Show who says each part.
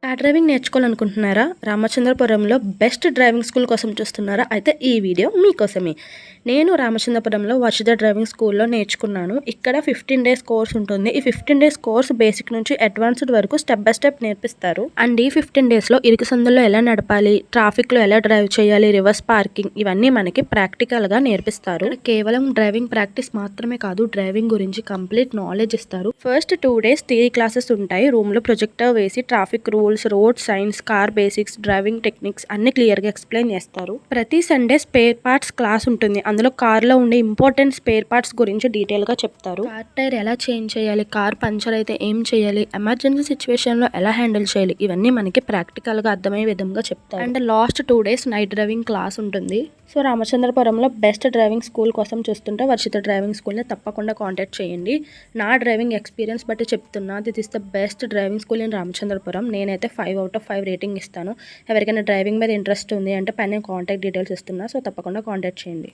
Speaker 1: Car driving నేర్చుకోవాలనుకుంటున్నారా? రామచంద్రపురంలో best driving school కోసం చూస్తున్నారా? అయితే ఈ వీడియో మీకోసమే. నేను రామచంద్రపురంలో వర్షిత డ్రైవింగ్ స్కూల్‌లో నేర్చుకున్నాను. ఇక్కడ 15 డేస్ కోర్స్ ఉంటుంది. ఈ 15 డేస్ కోర్స్ బేసిక్ నుంచి అడ్వాన్స్డ్ వరకు స్టెప్ బై స్టెప్ నేర్పిస్తారు. అండ్ ఈ 15 డేస్‌లో ఇరుకు సందుల్లో ఎలా నడపాలి, ట్రాఫిక్‌లో ఎలా డ్రైవ్ చేయాలి, రివర్స్ పార్కింగ్ ఇవన్నీ మనకి ప్రాక్టికల్‌గా నేర్పిస్తారు. కేవలం డ్రైవింగ్ ప్రాక్టీస్ మాత్రమే కాదు, డ్రైవింగ్ గురించి కంప్లీట్ నాలెడ్జ్ ఇస్తారు. ఫస్ట్ 2 డేస్ థియరీ క్లాసెస్ ఉంటాయి. రూమ్‌లో ప్రొజెక్టర్ వేసి traffic rules, road science, car basics, driving techniques అన్ని క్లియర్గా ఎక్స్ప్లెయిన్ చేస్తారు. ప్రతి సండే స్పేర్ పార్ట్స్ క్లాస్ ఉంటుంది. అందులో కార్లో ఉండే ఇంపార్టెంట్ స్పేర్ పార్ట్స్ గురించి డీటెయిల్గా చెప్తారు. కార్ టైర్ ఎలా చేంజ్ చేయాలి, కార్ పంచర్ అయితే ఏం చేయాలి, ఎమర్జెన్సీ సిచ్యువేషన్లో ఎలా హ్యాండిల్ చేయాలి, ఇవన్నీ మనకి ప్రాక్టికల్గా అర్థమయ్యే విధంగా చెప్తారు. And last 2 days night driving class ఉంటుంది. సో రామచంద్రపురంలో బెస్ట్ డ్రైవింగ్ స్కూల్ కోసం చూస్తుంటే వర్షిత డ్రైవింగ్ స్కూల్ని తప్పకుండా కాంటాక్ట్ చేయండి. నా డ్రైవింగ్ ఎక్స్పీరియన్స్ బట్టి చెప్తున్నా, this is the best driving school in Ramachandrapuram. నేనైతే 5 out of 5 రేటింగ్ ఇస్తాను. ఎవరికైనా డ్రైవింగ్ మీద ఇంట్రెస్ట్ ఉంది అంటే పైన కాంటాక్ట్ డీటెయిల్స్ ఇస్తున్నా, సో తప్పకుండా కాంటాక్ట్ చేయండి.